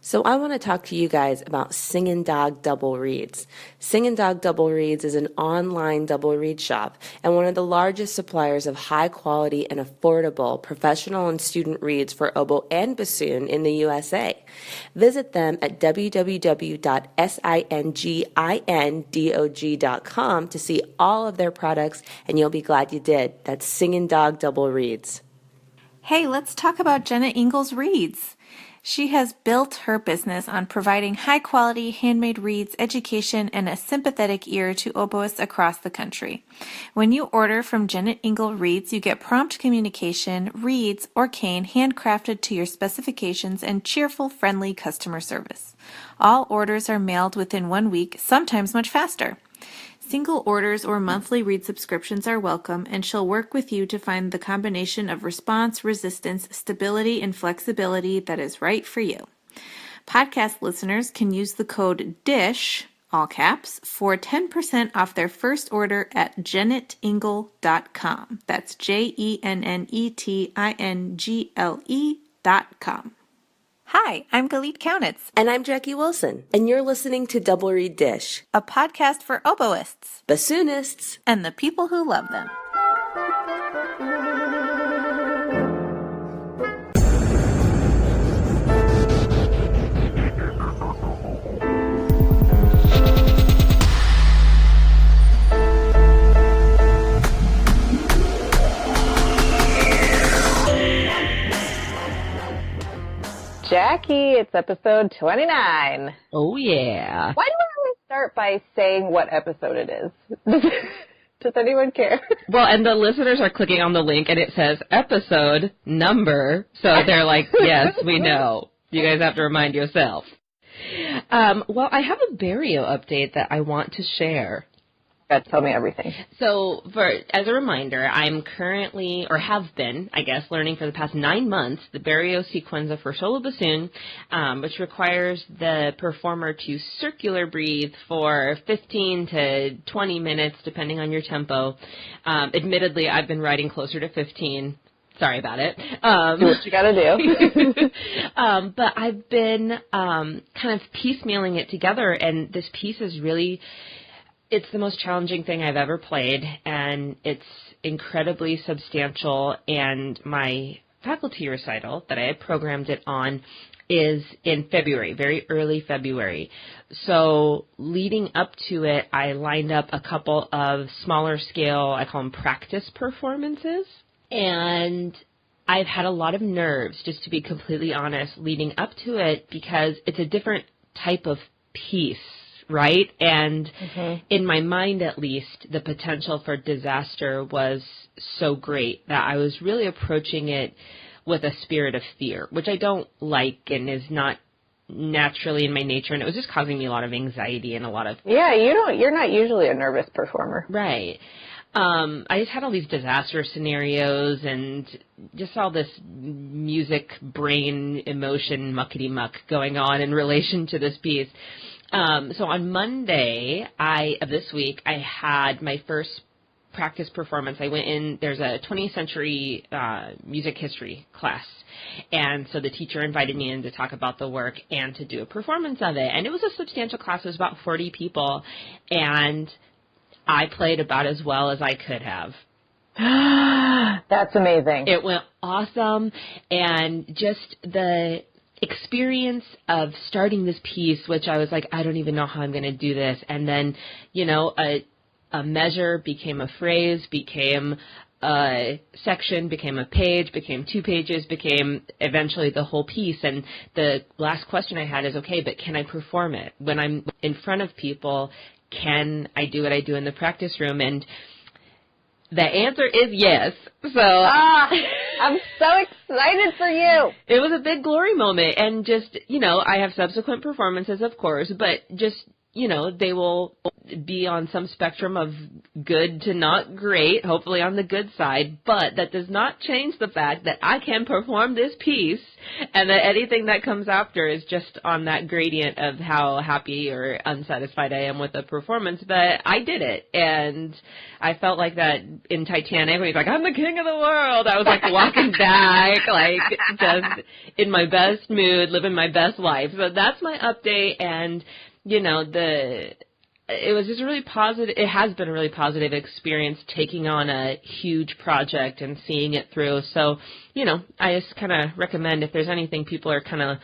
So I want to talk to you guys about Singin' Dog Double Reeds. Singin' Dog Double Reeds is an online double reed shop and one of the largest suppliers of high quality and affordable professional and student reeds for oboe and bassoon in the USA. Visit them at www.singindog.com to see all of their products, and you'll be glad you did. That's Singin' Dog Double Reeds. Hey, let's talk about Jenna Ingalls Reeds. She has built her business on providing high-quality handmade reeds, education, and a sympathetic ear to oboists across the country. When you order from Jenna Ingalls Reeds, you get prompt communication, reeds, or cane handcrafted to your specifications, and cheerful, friendly customer service. All orders are mailed within 1 week, sometimes much faster. Single orders or monthly reed subscriptions are welcome, and she'll work with you to find the combination of response, resistance, stability, and flexibility that is right for you. Podcast listeners can use the code DISH, all caps, for 10% off their first order at JennetIngle.com. That's JENNETINGLE.com. Hi, I'm Galit Kaunitz. And I'm Jackie Wilson, and you're listening to Double Reed Dish, a podcast for oboists, bassoonists, and the people who love them. Jackie, it's episode 29. Oh, yeah. Why do I always start by saying what episode it is? Does anyone care? Well, and the listeners are clicking on the link, and it says episode number, so they're like, yes, we know. You guys have to remind yourself. Well, I have a Barrio update that I want to share. Tell me everything. So, as a reminder, I'm currently, or have been, I guess, learning for the past 9 months, the Barrio sequenza for solo bassoon, which requires the performer to circular breathe for 15 to 20 minutes, depending on your tempo. Admittedly, I've been writing closer to 15. Sorry about it. Do what you gotta do. But I've been kind of piecemealing it together, and this piece is really... It's the most challenging thing I've ever played, and it's incredibly substantial, and my faculty recital that I had programmed it on is in February, very early February. So leading up to it, I lined up a couple of smaller scale, I call them practice performances, and I've had a lot of nerves, just to be completely honest, leading up to it, because it's a different type of piece. Right? And in my mind, at least, the potential for disaster was so great that I was really approaching it with a spirit of fear, which I don't like and is not naturally in my nature. And it was just causing me a lot of anxiety and a lot of... Yeah, you're not usually a nervous performer. Right. I just had all these disaster scenarios and just all this music, brain, emotion, muckety-muck going on in relation to this piece. So on Monday of this week, I had my first practice performance. I went in, there's a 20th century music history class, and so the teacher invited me in to talk about the work and to do a performance of it. And it was a substantial class. It was about 40 people, and I played about as well as I could have. That's amazing. It went awesome, and just the experience of starting this piece, which I was like, I don't even know how I'm going to do this. And then, a measure became a phrase, became a section, became a page, became 2 pages, became eventually the whole piece. And the last question I had is, okay, but can I perform it? When I'm in front of people, can I do what I do in the practice room? And the answer is yes. So I'm so excited for you. It was a big glory moment. And just, I have subsequent performances, of course, but just, they will be on some spectrum of good to not great, hopefully on the good side, but that does not change the fact that I can perform this piece and that anything that comes after is just on that gradient of how happy or unsatisfied I am with the performance. But I did it, and I felt like that in Titanic when he's like, I'm the king of the world. I was like walking back, like just in my best mood, living my best life. So that's my update, and it was just really positive. It has been a really positive experience taking on a huge project and seeing it through. So, I just kind of recommend if there's anything people are kind of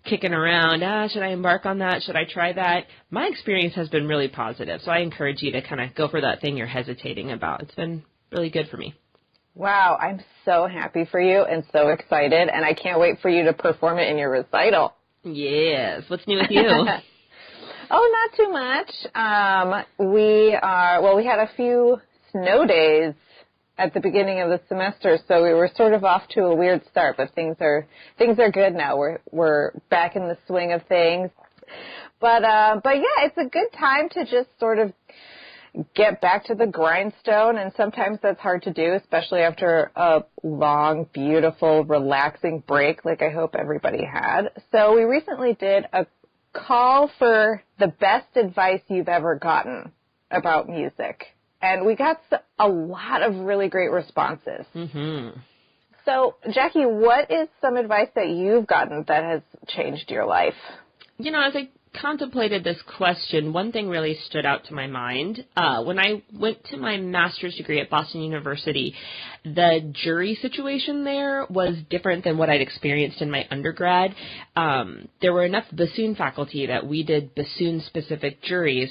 kicking around, should I embark on that? Should I try that? My experience has been really positive. So I encourage you to kind of go for that thing you're hesitating about. It's been really good for me. Wow, I'm so happy for you and so excited, and I can't wait for you to perform it in your recital. Yes. What's new with you? Oh, not too much. We had a few snow days at the beginning of the semester, so we were sort of off to a weird start, but things are good now. We're back in the swing of things. But yeah, it's a good time to just sort of get back to the grindstone, and sometimes that's hard to do, especially after a long, beautiful, relaxing break like I hope everybody had. So we recently did a call for the best advice you've ever gotten about music. And we got a lot of really great responses. Mm-hmm. So, Jackie, what is some advice that you've gotten that has changed your life? As I contemplated this question, one thing really stood out to my mind. When I went to my master's degree at Boston University, the jury situation there was different than what I'd experienced in my undergrad. There were enough bassoon faculty that we did bassoon-specific juries.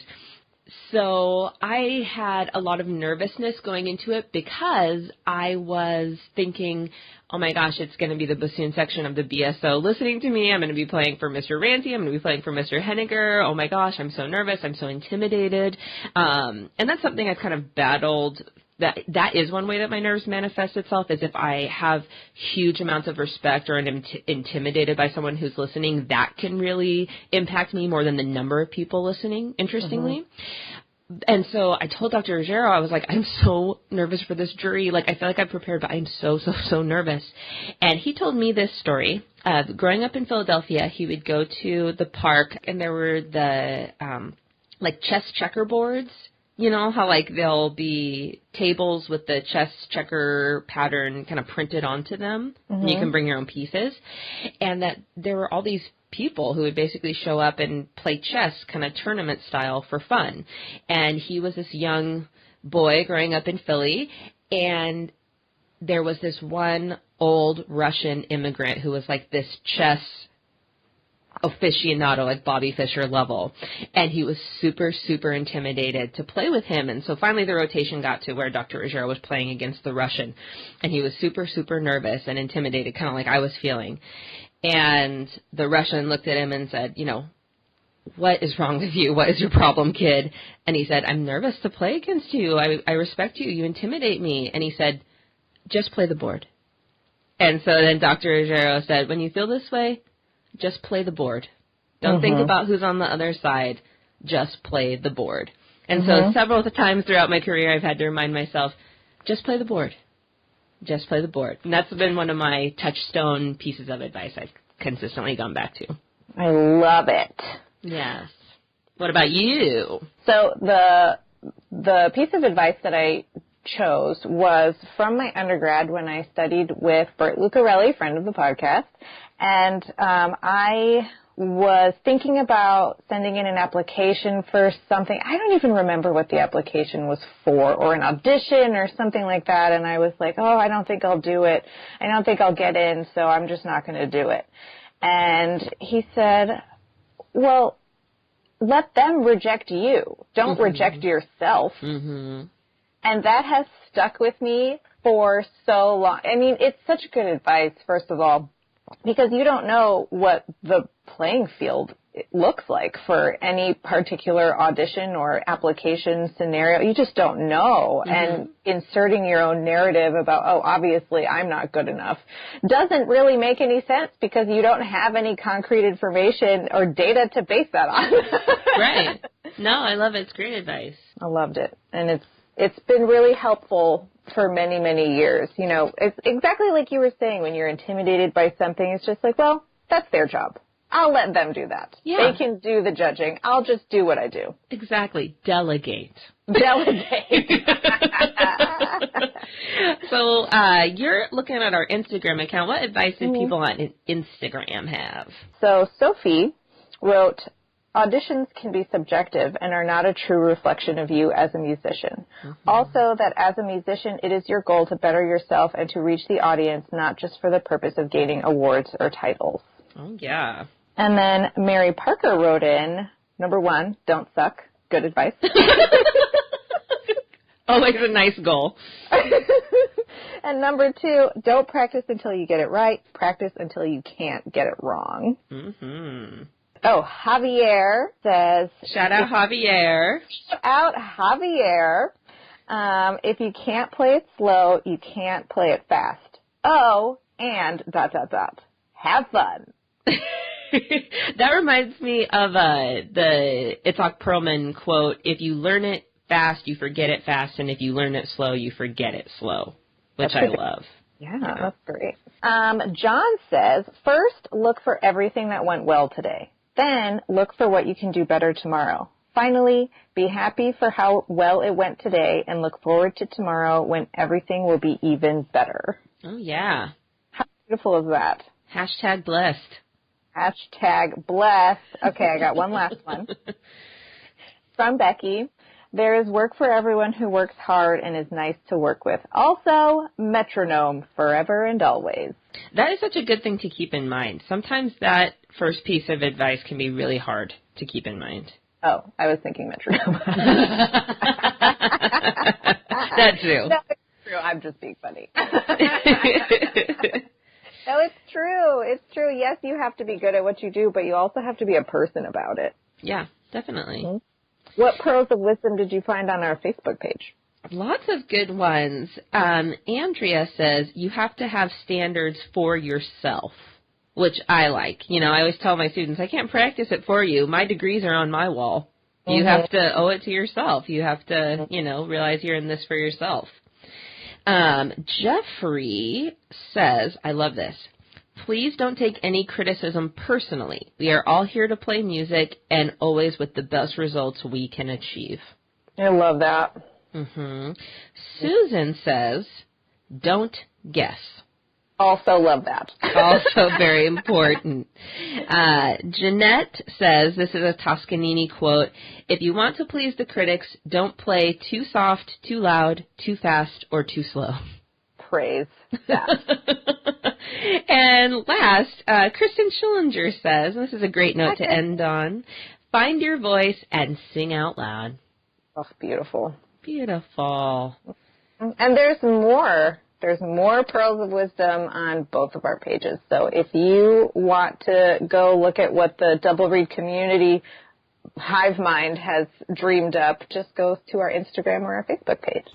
So I had a lot of nervousness going into it because I was thinking, oh my gosh, it's going to be the bassoon section of the BSO listening to me. I'm going to be playing for Mr. Ranty. I'm going to be playing for Mr. Henniger. Oh my gosh, I'm so nervous. I'm so intimidated. And that's something I've kind of battled. That is one way that my nerves manifest itself, is if I have huge amounts of respect or am intimidated by someone who's listening, that can really impact me more than the number of people listening, interestingly. Mm-hmm. And so I told Dr. Ruggiero, I was like, I'm so nervous for this jury. Like, I feel like I'm prepared, but I'm so nervous. And he told me this story. Growing up in Philadelphia, he would go to the park, and there were the, chess checkerboards. You know how, there'll be tables with the chess checker pattern kind of printed onto them, mm-hmm. and you can bring your own pieces, and that there were all these people who would basically show up and play chess kind of tournament style for fun. And he was this young boy growing up in Philly, and there was this one old Russian immigrant who was like this chess aficionado, like Bobby Fischer level, and he was super intimidated to play with him. And so finally the rotation got to where Dr. Ruggiero was playing against the Russian, and he was super nervous and intimidated, kind of like I was feeling. And the Russian looked at him and said, what is wrong with you? What is your problem, kid? And he said, I'm nervous to play against you. I respect you. You intimidate me. And he said, just play the board. And so then Dr. Ruggiero said, when you feel this way, just play the board. Don't think about who's on the other side. Just play the board. And so several of the times throughout my career, I've had to remind myself, just play the board. Just play the board. And that's been one of my touchstone pieces of advice I've consistently gone back to. I love it. Yes. What about you? So the piece of advice that I chose was from my undergrad when I studied with Bert Lucarelli, friend of the podcast. And I was thinking about sending in an application for something. I don't even remember what the application was for, or an audition or something like that. And I was like, I don't think I'll do it. I don't think I'll get in, so I'm just not going to do it. And he said, well, let them reject you. Don't reject yourself. Mm-hmm. And that has stuck with me for so long. I mean, it's such good advice, first of all, because you don't know what the playing field looks like for any particular audition or application scenario. You just don't know. Mm-hmm. And inserting your own narrative about, obviously I'm not good enough, doesn't really make any sense because you don't have any concrete information or data to base that on. Right. No, I love it. It's great advice. I loved it. And it's been really helpful for many, many years. You know, it's exactly like you were saying, when you're intimidated by something, it's just like, well, that's their job. I'll let them do that. Yeah. They can do the judging. I'll just do what I do. Exactly. Delegate. Delegate. So you're looking at our Instagram account. What advice do people on Instagram have? So Sophie wrote, auditions can be subjective and are not a true reflection of you as a musician. Also, that as a musician, it is your goal to better yourself and to reach the audience, not just for the purpose of gaining awards or titles. Oh, yeah. And then Mary Parker wrote in, number 1, don't suck. Good advice. Always a nice goal. And number 2, don't practice until you get it right. Practice until you can't get it wrong. Mm-hmm. Oh, Javier says... Shout out Javier. Shout out Javier. If you can't play it slow, you can't play it fast. Oh, and ... Have fun. That reminds me of the Itzhak Perlman quote, if you learn it fast, you forget it fast, and if you learn it slow, you forget it slow, which I love. Yeah, that's great. John says, first, look for everything that went well today. Then, look for what you can do better tomorrow. Finally, be happy for how well it went today and look forward to tomorrow when everything will be even better. Oh, yeah. How beautiful is that? Hashtag blessed. Hashtag blessed. Okay, I got one last one. From Becky. There is work for everyone who works hard and is nice to work with. Also, metronome forever and always. That is such a good thing to keep in mind. Sometimes that first piece of advice can be really hard to keep in mind. Oh, I was thinking metronome. That too. No, it's true. I'm just being funny. No, it's true. It's true. Yes, you have to be good at what you do, but you also have to be a person about it. Yeah, definitely. Mm-hmm. What pearls of wisdom did you find on our Facebook page? Lots of good ones. Andrea says you have to have standards for yourself, which I like. You know, I always tell my students, I can't practice it for you. My degrees are on my wall. You have to owe it to yourself. You have to, you know, realize you're in this for yourself. Jeffrey says, I love this. Please don't take any criticism personally. We are all here to play music and always with the best results we can achieve. I love that. Mm-hmm. Susan says, don't guess. Also love that. Also very important. Jeanette says, this is a Toscanini quote, if you want to please the critics, don't play too soft, too loud, too fast, or too slow. Praise that. And last, Kristen Schillinger says, and this is a great note to end on, find your voice and sing out loud. Oh, beautiful. Beautiful. And there's more. There's more pearls of wisdom on both of our pages. So if you want to go look at what the Double Reed community hive mind has dreamed up, just go to our Instagram or our Facebook page.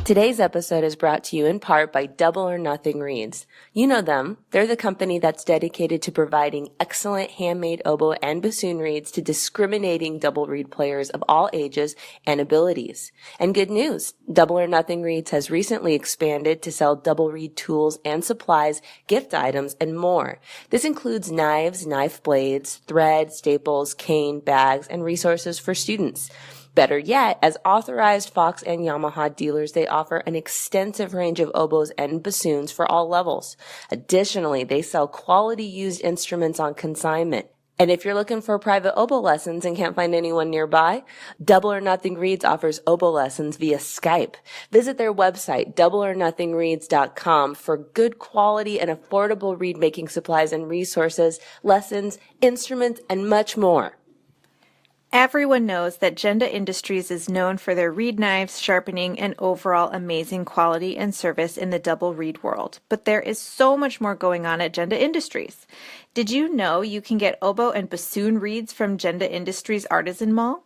Today's episode is brought to you in part by Double or Nothing Reeds. You know them. They're the company that's dedicated to providing excellent handmade oboe and bassoon reeds to discriminating double reed players of all ages and abilities. And good news, Double or Nothing Reeds has recently expanded to sell double reed tools and supplies, gift items, and more. This includes knives, knife blades, thread, staples, cane, bags, and resources for students. Better yet, as authorized Fox and Yamaha dealers, they offer an extensive range of oboes and bassoons for all levels. Additionally, they sell quality used instruments on consignment. And if you're looking for private oboe lessons and can't find anyone nearby, Double or Nothing Reeds offers oboe lessons via Skype. Visit their website, doubleornothingreeds.com, for good quality and affordable reed making supplies and resources, lessons, instruments, and much more. Everyone knows that Genda Industries is known for their reed knives, sharpening, and overall amazing quality and service in the double reed world. But there is so much more going on at Genda Industries. Did you know you can get oboe and bassoon reeds from Genda Industries Artisan Mall?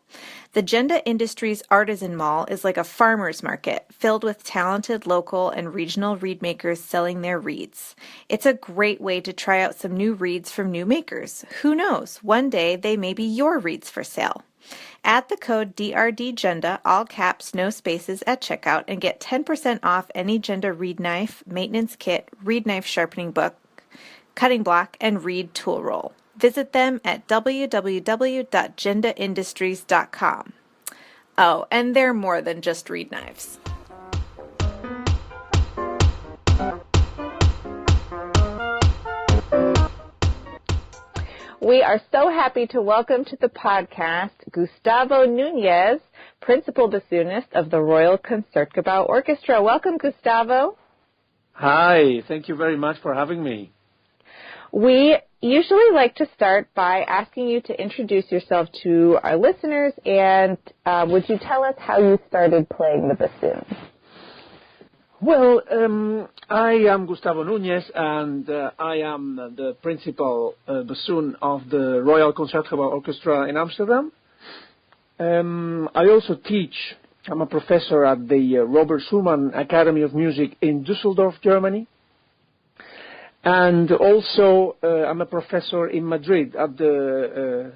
The Genda Industries Artisan Mall is like a farmer's market filled with talented local and regional reed makers selling their reeds. It's a great way to try out some new reeds from new makers. Who knows? One day they may be your reeds for sale. Add the code DRDGenda, all caps, no spaces, at checkout and get 10% off any Genda reed knife, maintenance kit, reed knife sharpening book, cutting block, and reed tool roll. Visit them at www.gendaindustries.com. Oh, and they're more than just reed knives. We are so happy to welcome to the podcast Gustavo Nunez, Principal Bassoonist of the Royal Concertgebouw Orchestra. Welcome, Gustavo. Hi, thank you very much for having me. We usually like to start by asking you to introduce yourself to our listeners, and would you tell us how you started playing the bassoon? Well, I am Gustavo Nunez, and I am the principal bassoon of the Royal Concertgebouw Orchestra in Amsterdam. I also teach. I'm a professor at the Robert Schumann Academy of Music in Düsseldorf, Germany. And also, I'm a professor in Madrid at the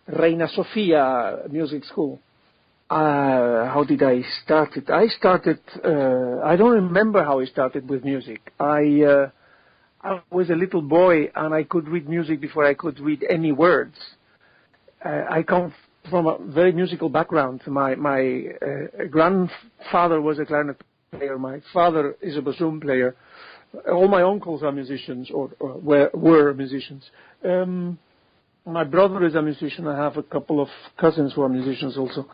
Reina Sofia Music School. How did I start it? I don't remember how I started with music. I was a little boy and I could read music before I could read any words. I come from a very musical background. My grandfather was a clarinet player. My father is a bassoon player. All my uncles are musicians or were musicians. My brother is a musician. I have a couple of cousins who are musicians also.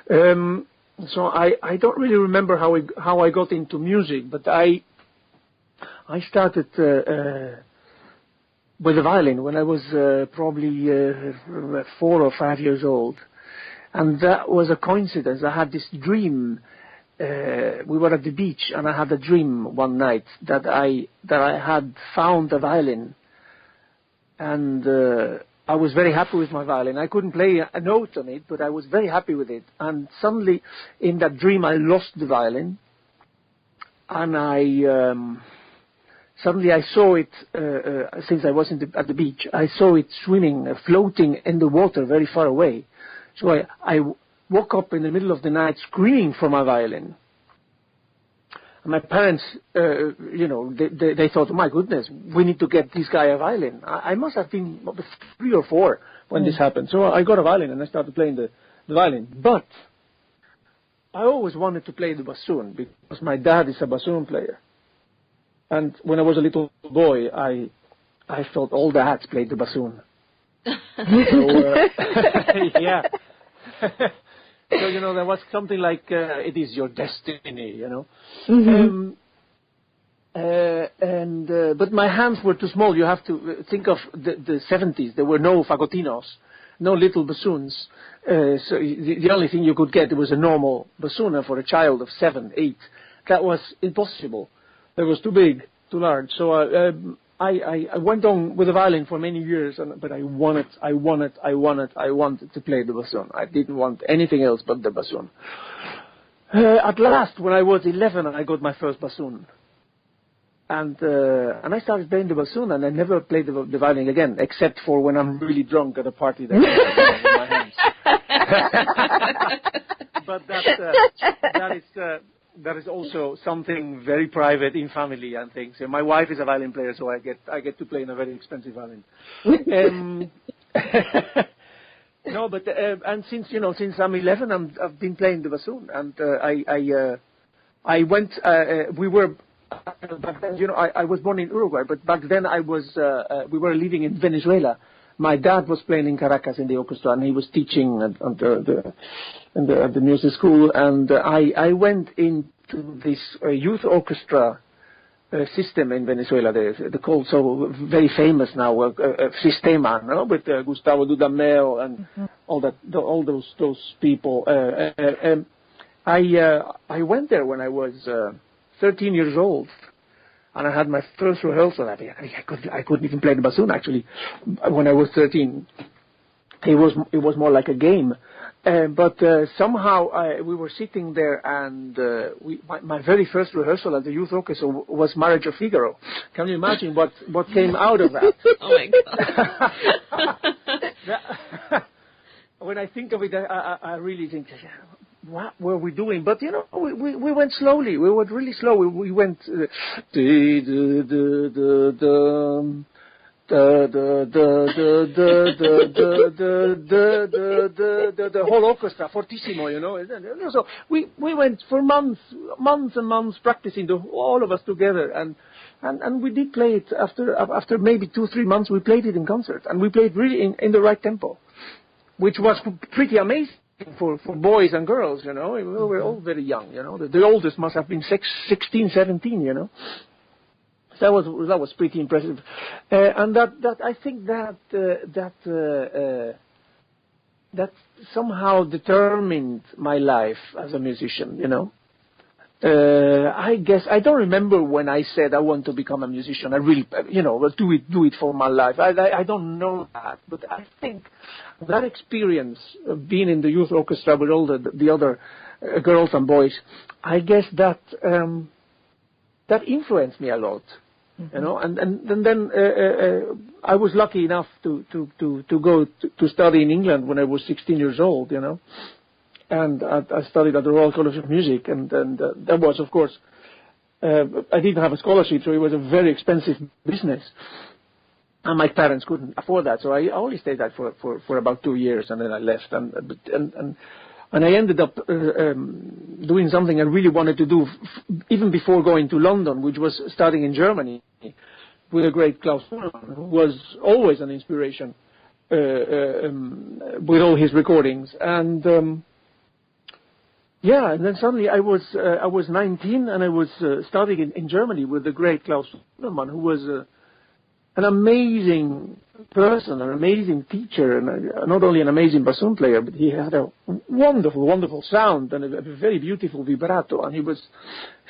So I don't really remember how I got into music, but I started with the violin when I was probably 4 or 5 years old, and that was a coincidence. I had this dream. We were at the beach, and I had a dream one night that I had found a violin, and I was very happy with my violin. I couldn't play a note on it, but I was very happy with it. And suddenly, in that dream, I lost the violin, and suddenly I saw it. Since I was at the beach, I saw it swimming, floating in the water, very far away. So I woke up in the middle of the night screaming for my violin. And my parents, they thought, oh my goodness, we need to get this guy a violin. I must have been 3 or 4 when this happened. So I got a violin and I started playing the violin. But I always wanted to play the bassoon because my dad is a bassoon player. And when I was a little boy, I thought all dads played the bassoon. Yeah. So, there was something like, it is your destiny, Mm-hmm. But my hands were too small. You have to think of the 70s. There were no fagotinos, no little bassoons. So the only thing you could get was a normal bassoon for a child of 7, 8. That was impossible. That was too big, too large. So I went on with the violin for many years, but I wanted to play the bassoon. I didn't want anything else but the bassoon. At last, when I was 11, I got my first bassoon. And I started playing the bassoon, and I never played the violin again, except for when I'm really drunk at a party that I have in my hands. But that is also something very private in family and things. And my wife is a violin player, so I get to play in a very expensive violin. No, but and since I'm 11, I've been playing the bassoon, and I went. We were back then. I was born in Uruguay, but back then we were living in Venezuela. My dad was playing in Caracas in the orchestra, and he was teaching at the music school. And I went into this youth orchestra system in Venezuela. The called so very famous now, Sistema, no? With Gustavo Dudamel and all those people. I went there when I was 13 years old. And I had my first rehearsal. I couldn't even play the bassoon, actually, when I was 13. It was more like a game. But somehow we were sitting there, and my very first rehearsal at the youth orchestra was Marriage of Figaro. Can you imagine what came out of that? Oh my God! When I think of it, I really think, what were we doing? But we went slowly. We went really slow. We went the whole orchestra fortissimo, So we went for months and months practicing, all of us together, and we did play it after maybe 2-3 months. We played it in concert, and we played really in the right tempo, which was pretty amazing for boys and girls. We were all very young. The oldest must have been 16, 17. That was pretty impressive, and that I think that somehow determined my life as a musician. I guess I don't remember when I said I want to become a musician. I really, do it for my life. I don't know that, but I think that experience of being in the youth orchestra with all the other girls and boys, I guess that influenced me a lot. And then I was lucky enough to go to study in England when I was 16 years old, and I studied at the Royal College of Music, and that was, of course, I didn't have a scholarship, so it was a very expensive business, and my parents couldn't afford that, so I only stayed there for about 2 years, and then I left, and I ended up doing something I really wanted to do even before going to London, which was studying in Germany with a great Klaus Fuhrmann, who was always an inspiration with all his recordings. And and then suddenly I was 19, and I was studying in Germany with the great Klaus Fuhrmann, who was an amazing person, an amazing teacher, and not only an amazing bassoon player, but he had a wonderful, wonderful sound and a very beautiful vibrato, and he was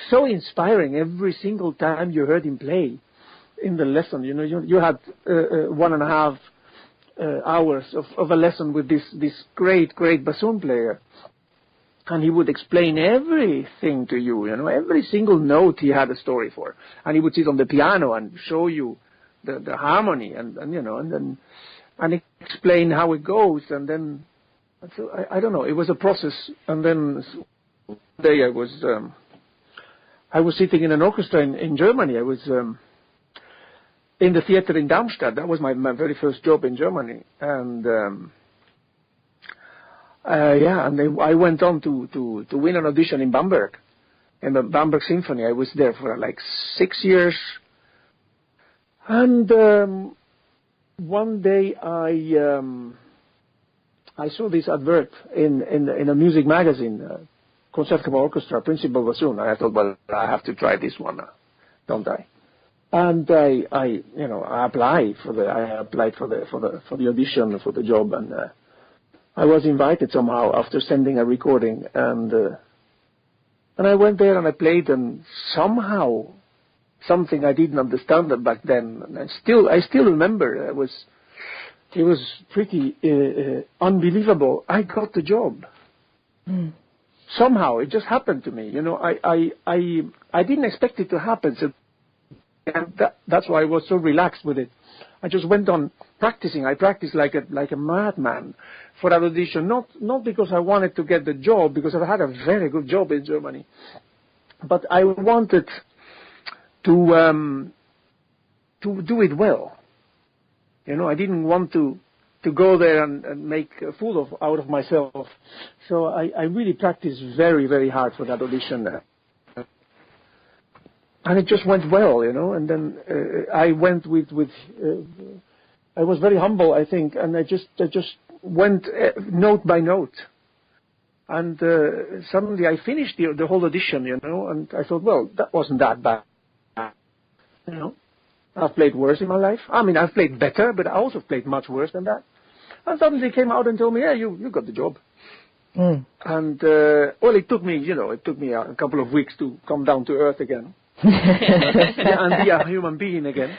so inspiring every single time you heard him play in the lesson. You had 1.5 hours of a lesson with this great bassoon player, and he would explain everything to you. Every single note he had a story for, and he would sit on the piano and show you the harmony and explain how it goes, and then so I don't know, it was a process. And then one day I was sitting in an orchestra in Germany. I was in the theater in Darmstadt. That was my very first job in Germany, and I went on to win an audition in Bamberg, in the Bamberg Symphony. I was there for like 6 years. And one day I saw this advert in a music magazine, Concertgebouw Orchestra, Principal Bassoon. And I thought, well, I have to try this one, don't I? And I applied for the audition for the job, and I was invited somehow after sending a recording, and I went there and I played, and somehow something I didn't understand back then, and I still remember it was pretty unbelievable. I got the job. Somehow it just happened to me. I didn't expect it to happen, so and that's why I was so relaxed with it. I just went on practicing. I practiced like a madman for that audition, not because I wanted to get the job, because I had a very good job in Germany, but I wanted to do it well. I didn't want to go there and make a fool out of myself. So I really practiced very, very hard for that audition. And it just went well, and then I went with I was very humble, I think, and I just went note by note. And suddenly I finished the whole audition, and I thought, well, that wasn't that bad. I've played worse in my life. I mean, I've played better, but I also played much worse than that. And suddenly they came out and told me, yeah, you got the job. And, well, it took me a couple of weeks to come down to earth again. and be a human being again.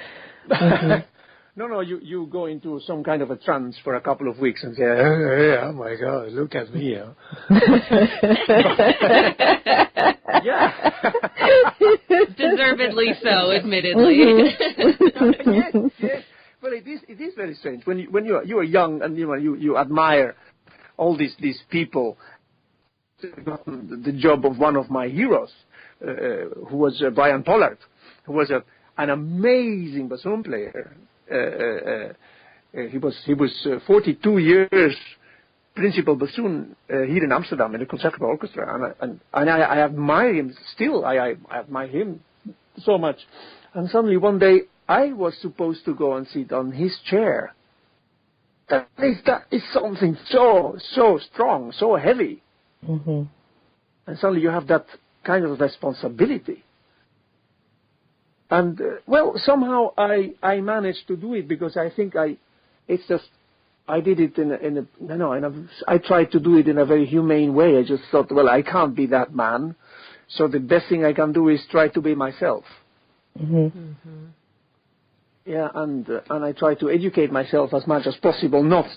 No, you go into some kind of a trance for a couple of weeks and say, oh my God, look at me. Yeah. Deservedly so, admittedly. Yes. Well, it is very strange when you are young and you admire all these people. The job of one of my heroes, who was Brian Pollard, who was an amazing bassoon player. He was 42 years principal bassoon here in Amsterdam in the Concertgebouw Orchestra, and I admire him still. I admire him so much. And suddenly one day I was supposed to go and sit on his chair. That is something so strong, so heavy. Mm-hmm. And suddenly you have that kind of responsibility. And somehow I managed to do it because I think I did it I tried to do it in a very humane way. I just thought, I can't be that man, so the best thing I can do is try to be myself. Mm-hmm. Mm-hmm. Yeah, and I try to educate myself as much as possible, not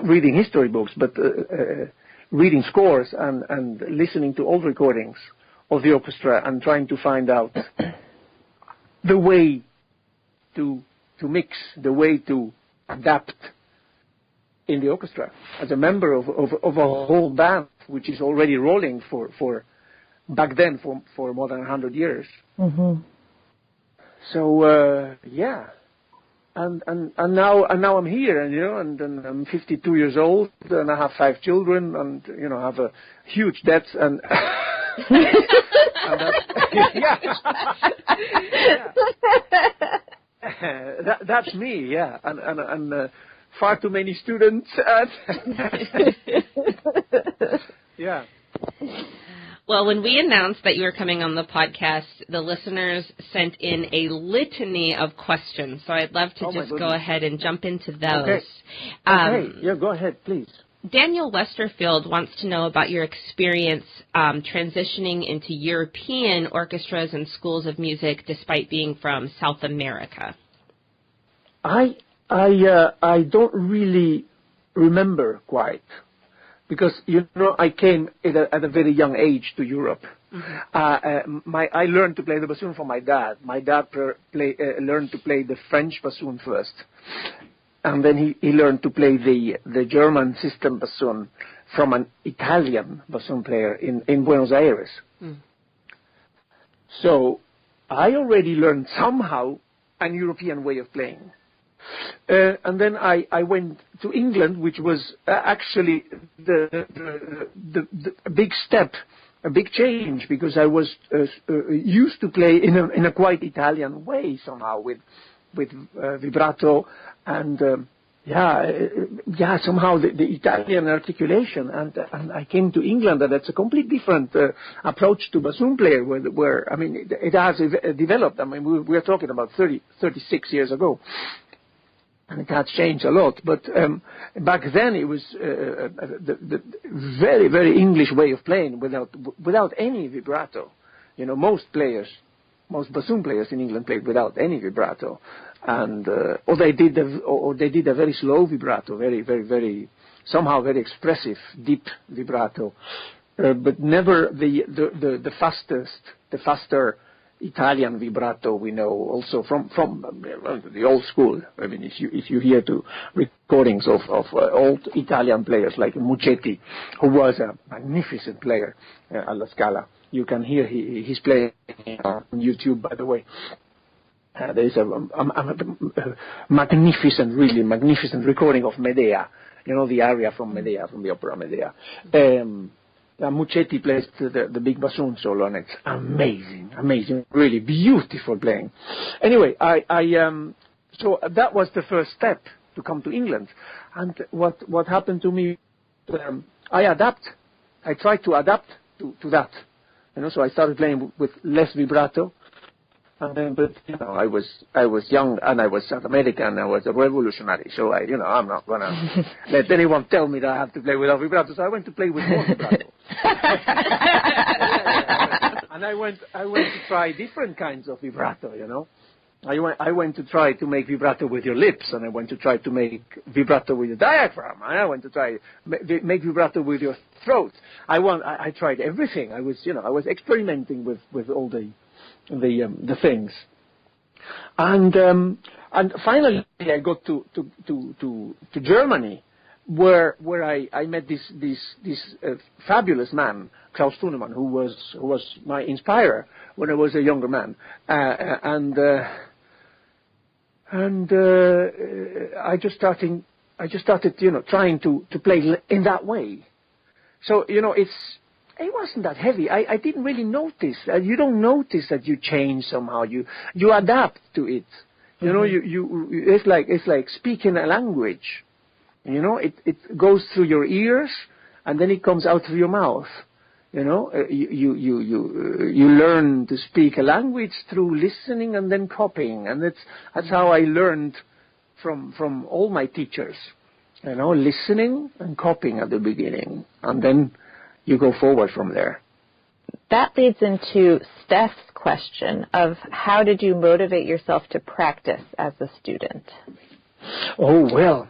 reading history books, but reading scores and listening to old recordings of the orchestra and trying to find out the way to mix, the way to adapt in the orchestra as a member of a whole band which is already rolling for back then for more than 100 years. Mm-hmm. So and now I'm here, and I'm 52 years old, and I have 5 children, and have a huge debt, and that's me, and far too many students, yeah. Well, when we announced that you were coming on the podcast, the listeners sent in a litany of questions. So I'd love to just go ahead and jump into those. Okay. Yeah, go ahead, please. Daniel Westerfield wants to know about your experience transitioning into European orchestras and schools of music despite being from South America. I don't really remember quite. Because, I came at a very young age to Europe. Mm-hmm. I learned to play the bassoon from my dad. My dad learned to play the French bassoon first. And then he learned to play the German system bassoon from an Italian bassoon player in Buenos Aires. Mm. So I already learned somehow an European way of playing. And then I went to England, which was actually the big step, a big change, because I was used to play in a quite Italian way somehow with vibrato and somehow the Italian articulation. And I came to England, and that's a completely different approach to bassoon player, where it has developed. We're talking about 36 years ago. And it has changed a lot, but back then it was the very, very English way of playing without any vibrato. Most bassoon players in England played without any vibrato, and or they did a very slow vibrato, very, very, very somehow very expressive, deep vibrato, but never the faster Italian vibrato we know also from the old school. If you hear to recordings of old Italian players like Muccetti, who was a magnificent player alla Scala, you can hear his playing on YouTube, by the way. There is a magnificent, really magnificent recording of Medea, the aria from Medea, from the opera Medea. Muccetti plays the big bassoon solo, and it's amazing, really beautiful playing. Anyway, so that was the first step to come to England, and what happened to me, I tried to adapt to that, so I started playing with less vibrato, and then, but I was young, and I was South American, I was a revolutionary, so I'm not gonna let anyone tell me that I have to play without vibrato. So I went to play with more vibrato. And I went to try different kinds of vibrato, you know. I went to try to make vibrato with your lips, and I went to try to make vibrato with your diaphragm, and I went to try make vibrato with your throat. I tried everything. I was experimenting with all the things, and finally I got to Germany, where I met this fabulous man, Klaus Thunemann, who was my inspirer when I was a younger man, and I just started trying to play in that way. So it wasn't that heavy. I didn't really notice. You don't notice that you change somehow. You adapt to it. You know, it's like speaking a language. You know, it goes through your ears and then it comes out through your mouth. You know, you learn to speak a language through listening and then copying, and that's how I learned from all my teachers. You know, listening and copying at the beginning, and then you go forward from there. That leads into Steph's question of how did you motivate yourself to practice as a student? Oh, well,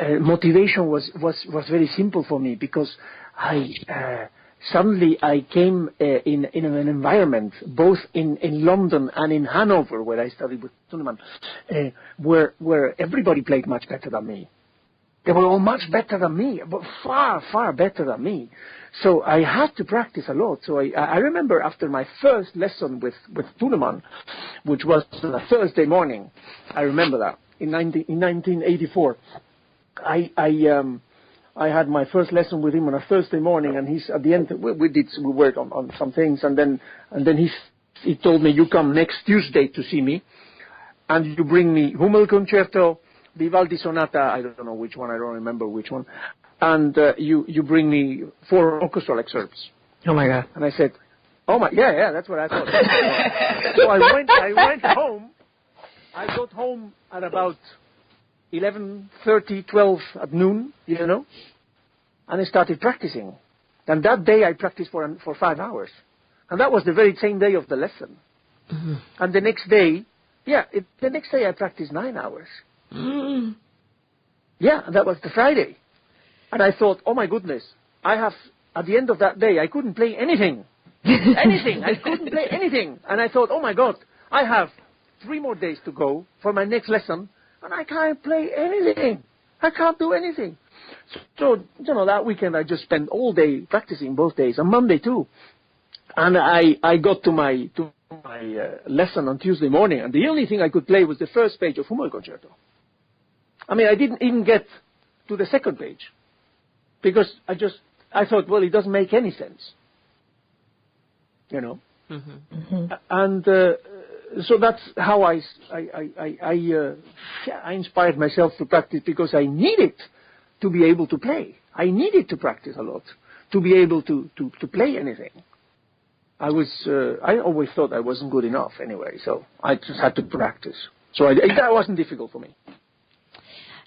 motivation was very simple for me, because suddenly I came in an environment, both in London and in Hanover, where I studied with Thunemann, where everybody played much better than me. They were all much better than me, but far, far better than me. So I had to practice a lot. So I remember after my first lesson with Thunemann, which was on a Thursday morning, I remember that, in 1984, I had my first lesson with him on a Thursday morning, and at the end we worked on some things, and then he told me, you come next Tuesday to see me, and you bring me Hummel Concerto, Vivaldi Sonata, I don't know which one, I don't remember which one, and you bring me 4 orchestral excerpts. Oh my God! And I said, oh my, yeah, that's what I thought. So I went home. I got home at about 11:30, 12 at noon, and I started practicing. And that day I practiced for 5 hours. And that was the very same day of the lesson. Mm-hmm. And the next day I practiced 9 hours. Mm-hmm. Yeah, and that was the Friday. And I thought, oh my goodness, at the end of that day, I couldn't play anything. I couldn't play anything. And I thought, oh my God, I have 3 more days to go for my next lesson, and I can't play anything. I can't do anything. So, that weekend I just spent all day practicing, both days, and Monday too. And I got to my lesson on Tuesday morning, and the only thing I could play was the first page of Hummel Concerto. I mean, I didn't even get to the second page, because I thought, well, it doesn't make any sense. Mm-hmm. Mm-hmm. And so that's how I inspired myself to practice, because I needed to be able to play. I needed to practice a lot to be able to play anything. I always thought I wasn't good enough anyway, so I just had to practice. So that wasn't difficult for me.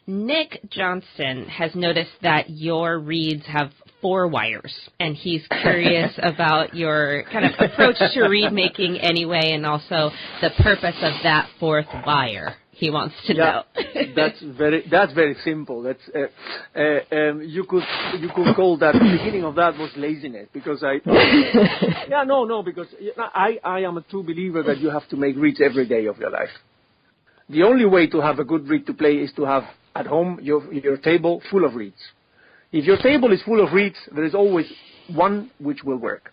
Nick Johnston has noticed that your reeds have 4 wires, and he's curious about your kind of approach to reed making anyway, and also the purpose of that 4th wire. He wants to know. That's very simple. That's you could call that the beginning of that was laziness, because because I am a true believer that you have to make reeds every day of your life. The only way to have a good reed to play is to have at home your table full of reeds. If your table is full of reeds, there is always one which will work.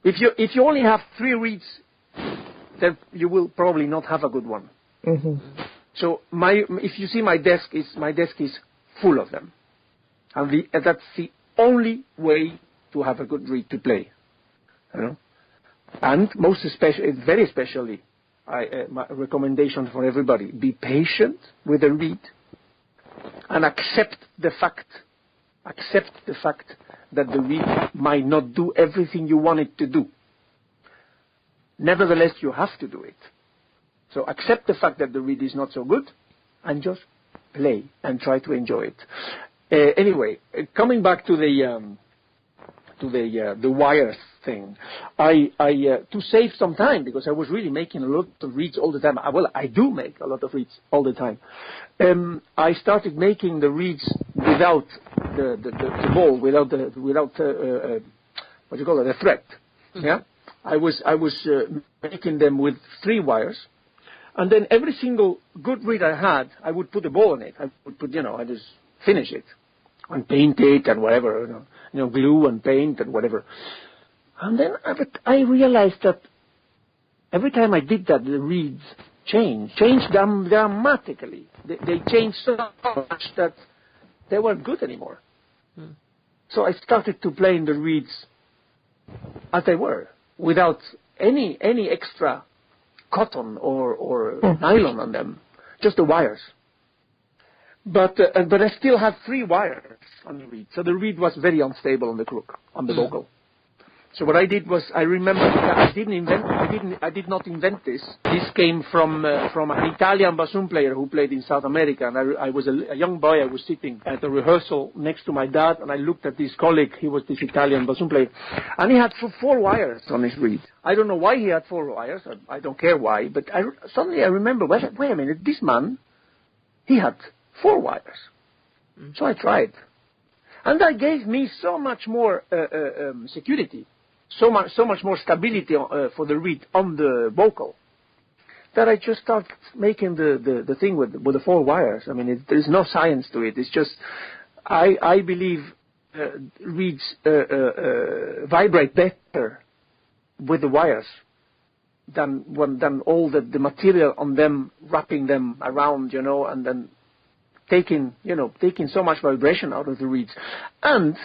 If you only have 3 reeds, then you will probably not have a good one. Mm-hmm. So if you see my desk is full of them, and that's the only way to have a good reed to play. And very especially, my recommendation for everybody: be patient with the reed, and accept the fact that the reed might not do everything you want it to do. Nevertheless, you have to do it. So accept the fact that the reed is not so good, and just play and try to enjoy it. Anyway, coming back to the wires thing. To save some time, because I was really making a lot of reeds all the time. I do make a lot of reeds all the time. I started making the reeds without the ball, without what you call it, the thread. Mm-hmm. Yeah, I was making them with 3 wires, and then every single good reed I had, I would put a ball in it. I would put, I just finish it and paint it and whatever, glue and paint and whatever. And then I realized that every time I did that, the reeds changed dramatically. They changed so much that they weren't good anymore. Hmm. So I started to play in the reeds as they were, without any extra cotton or nylon on them, just the wires. But I still had 3 wires on the reed, so the reed was very unstable on the crook, on the vocal. So what I did was, I remember that I did not invent this. This came from an Italian bassoon player who played in South America, and I was a young boy. I was sitting at a rehearsal next to my dad, and I looked at this colleague. He was this Italian bassoon player, and he had 4 wires on his reed. I don't know why he had 4 wires. I don't care why, but suddenly I remember, wait a minute, this man, he had 4 wires. So I tried, and that gave me so much more security. So much more stability for the reed on the vocal, that I just started making the thing with the 4 wires. I mean, there is no science to it. It's just, I believe reeds vibrate better with the wires than all the material on them, wrapping them around, and then taking so much vibration out of the reeds. And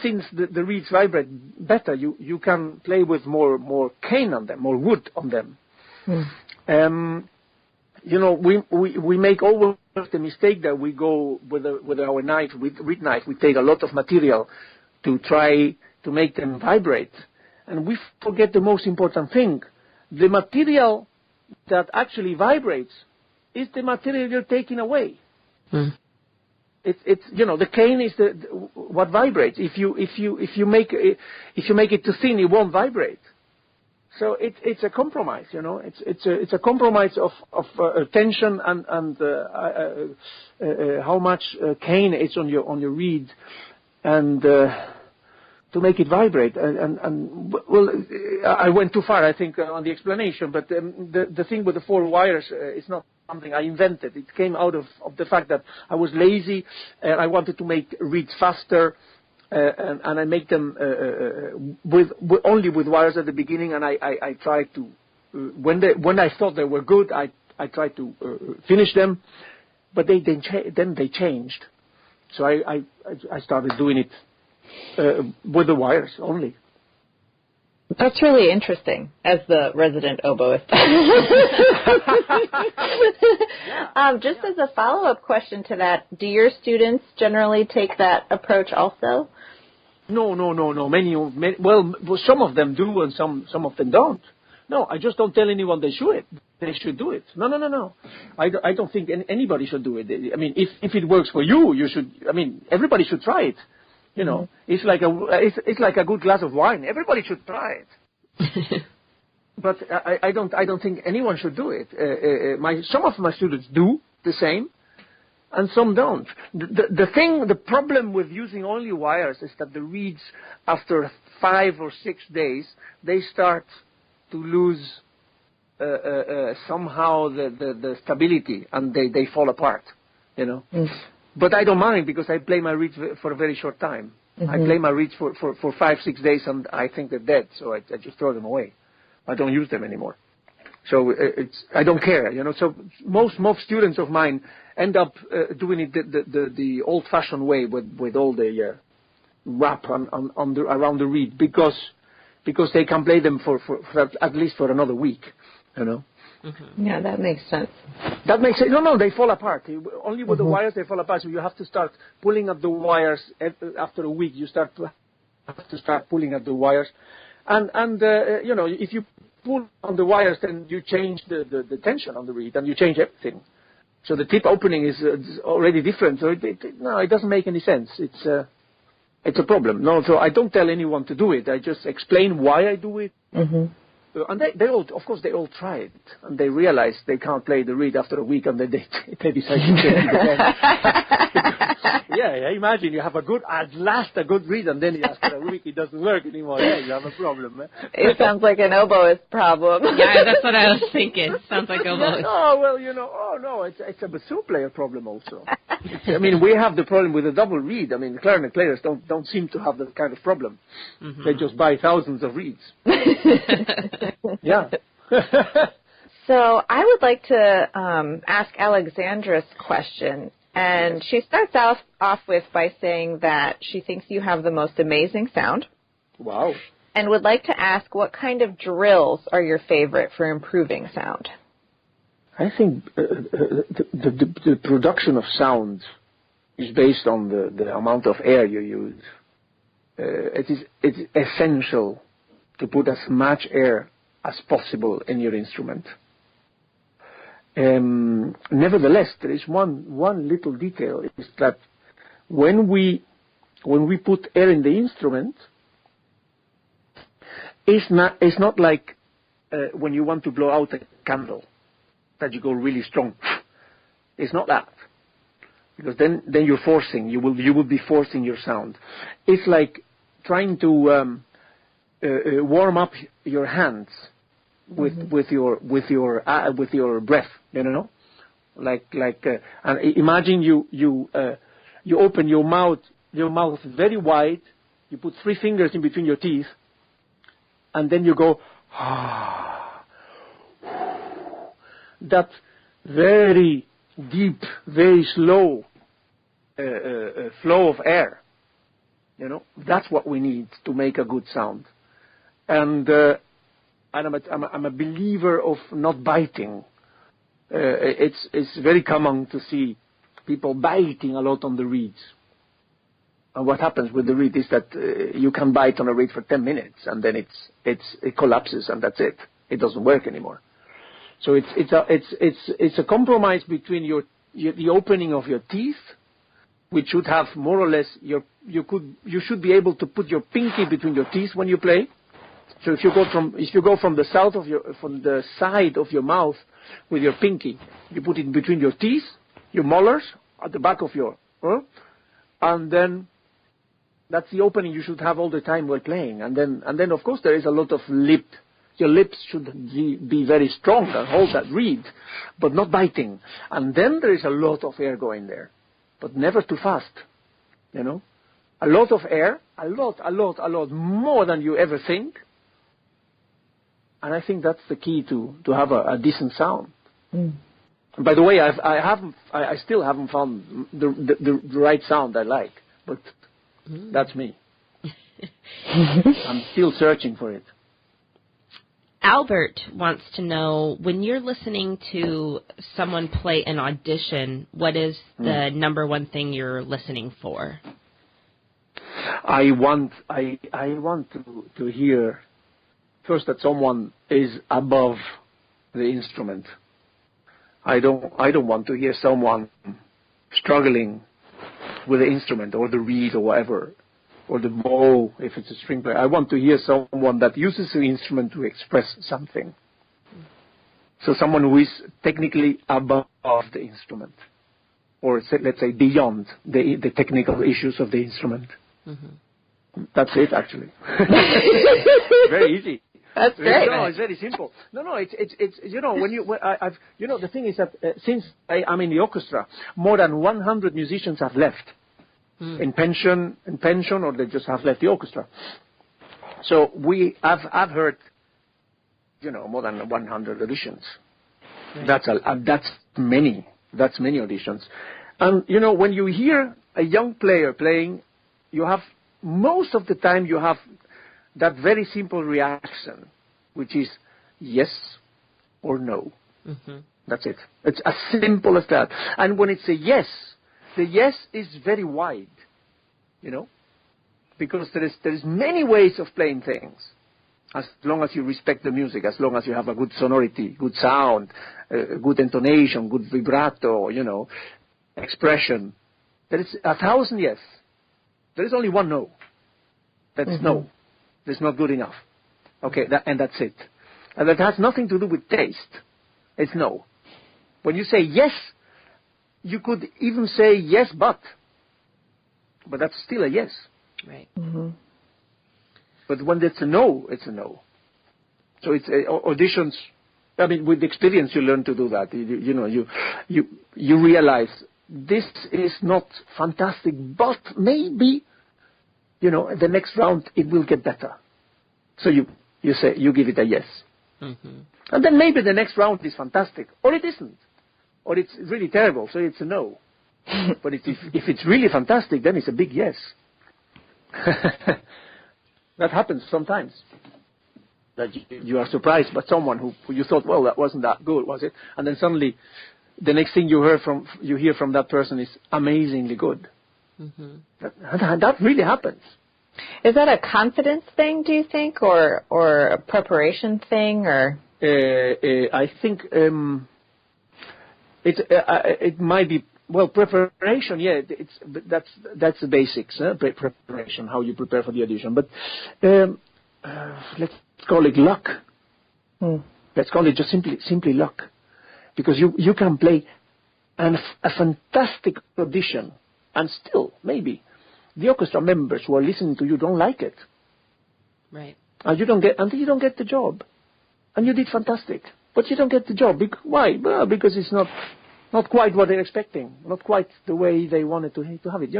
since the reeds vibrate better, you can play with more cane on them, more wood on them. We make always the mistake that we go with our reed knife. We take a lot of material to try to make them vibrate, and we forget the most important thing: the material that actually vibrates is the material you're taking away. It's the cane is what vibrates. If you make it too thin, it won't vibrate. So it's a compromise. It's a compromise of tension and how much cane is on your reed, and to make it vibrate. And I went too far, I think, on the explanation. But the thing with the 4 wires is not something I invented. It came out of the fact that I was lazy, and I wanted to make reeds faster, and I make them only with wires at the beginning. And I tried to, when I thought they were good, I tried to finish them, but then they changed. So I started doing it with the wires only. That's really interesting, as the resident oboist. Just as a follow-up question to that, do your students generally take that approach also? No. Many, some of them do, and some of them don't. No, I just don't tell anyone they should do it. No. I don't think anybody should do it. I mean, if it works for you, you should. I mean, everybody should try it. It's like a good glass of wine. Everybody should try it. But I don't think anyone should do it. Some of my students do the same, and some don't. The problem with using only wires is that the reeds, after 5 or 6 days, they start to lose somehow the stability, and they fall apart. But I don't mind, because I play my reeds for a very short time. I play my reeds for 5-6 days, and I think they're dead, so I just throw them away. I don't use them anymore. So I don't care, So most students of mine end up doing it the old-fashioned way with all the wrap around the reed, because they can play them for at least for another week, Yeah, that makes sense. That makes sense. No, they fall apart. Only with the wires they fall apart. So you have to start pulling at the wires after a week. You have to start pulling at the wires, and if you pull on the wires, then you change the tension on the reed, and you change everything. So the tip opening is already different. So it doesn't make any sense. it's a problem. No, so I don't tell anyone to do it. I just explain why I do it. Mm-hmm. And they all, of course, they all try it, and they realize they can't play the reed after a week, and then they decide to play it again. Yeah, imagine you have a good reed, and then after a week it doesn't work anymore. Yeah, you have a problem. It sounds like an oboist problem. Yeah, that's what I was thinking. Sounds like oboist. Oh, well, it's a bassoon player problem also. I mean, we have the problem with the double reed. I mean, clarinet players don't seem to have that kind of problem. Mm-hmm. They just buy thousands of reeds. Yeah. So I would like to ask Alexandra's question. And she starts off with by saying that she thinks you have the most amazing sound. Wow. And would like to ask what kind of drills are your favorite for improving sound? I think the production of sound is based on the amount of air you use. It's essential to put as much air as possible in your instrument. Nevertheless, there is one little detail, is that when we put air in the instrument, it's not like when you want to blow out a candle that you go really strong. It's not that, because then you're forcing. You will be forcing your sound. It's like trying to warm up your hands with your breath, and imagine you open your mouth very wide, you put 3 fingers in between your teeth, and then you go that very deep, very slow flow of air. That's what we need to make a good sound. And I'm a believer of not biting. It's very common to see people biting a lot on the reeds. And what happens with the reed is that you can bite on a reed for 10 minutes, and then it collapses, and that's it. It doesn't work anymore. So it's a compromise between the opening of your teeth, which should have more or less you should be able to put your pinky between your teeth when you play. So if you go from the side of your mouth with your pinky, you put it between your teeth, your molars at the back of and then that's the opening you should have all the time while playing. And then of course there is a lot of lip. Your lips should be very strong and hold that reed, but not biting. And then there is a lot of air going there, but never too fast. A lot of air, a lot more than you ever think. And I think that's the key to have a decent sound. Mm. By the way, I still haven't found the right sound I like, but that's me. I'm still searching for it. Albert wants to know, when you're listening to someone play an audition, what is the number one thing you're listening for? I want to hear first that someone is above the instrument. I don't want to hear someone struggling with the instrument or the reed or whatever, or the bow if it's a string player. I want to hear someone that uses the instrument to express something. So someone who is technically above the instrument, or let's say beyond the technical issues of the instrument. Mm-hmm. That's it, actually. Very easy. That's great. No, it's very simple. No, it's the thing is that since I'm in the orchestra, more than 100 musicians have left in pension, or they just have left the orchestra. So I've heard, more than 100 auditions. Right. That's many auditions. And when you hear a young player playing, you have most of the time you have that very simple reaction, which is yes or no. Mm-hmm. That's it. It's as simple as that. And when it's a yes, the yes is very wide, because there is many ways of playing things, as long as you respect the music, as long as you have a good sonority, good sound, good intonation, good vibrato, expression. There is 1,000 yes. There is only one no. That's no. That's not good enough. Okay, and that's it. And that has nothing to do with taste. It's no. When you say yes, you could even say yes, but that's still a yes. Right. But when it's a no, it's a no. So it's auditions. I mean, with experience, you learn to do that. You realize this is not fantastic, but maybe, the next round it will get better. So you give it a yes. And then maybe the next round is fantastic, or it isn't, or it's really terrible, so it's a no. But if it's really fantastic, then it's a big yes. That happens sometimes. That you are surprised by someone who you thought, well, that wasn't that good, was it? And then suddenly, the next thing you hear from that person is amazingly good. That really happens. Is that a confidence thing, do you think, or a preparation thing, or? I think it might be, well, preparation. Yeah, that's the basics. Preparation, how you prepare for the audition. But let's call it luck. Let's call it just simply luck, because you can play a fantastic audition, and still maybe the orchestra members who are listening to you don't like it. Right. And you don't get the job. And you did fantastic, but you don't get the job. Why? Well, because it's not quite what they're expecting, not quite the way they wanted to have it.